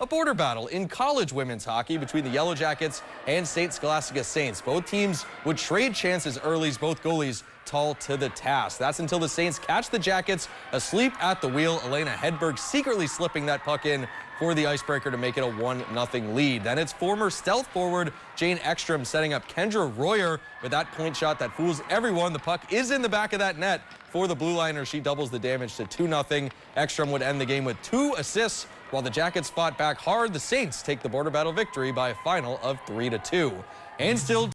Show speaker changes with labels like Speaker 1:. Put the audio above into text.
Speaker 1: a border battle in college women's hockey between the Yellowjackets and St. Scholastica Saints. Both teams would trade chances early, both goalies tall to the task. That's until the Saints catch the Jackets asleep at the wheel. Elena Hedberg secretly slipping that puck in for the icebreaker to make it a 1-0 lead. Then it's former stealth forward Jane Ekstrom setting up Kendra Royer with that point shot that fools everyone. The puck is in the back of that net for the blue liner. She doubles the damage to 2-0. Ekstrom would end the game with 2 assists. While the Jackets fought back hard, the Saints take the border battle victory by a final of 3-2. And still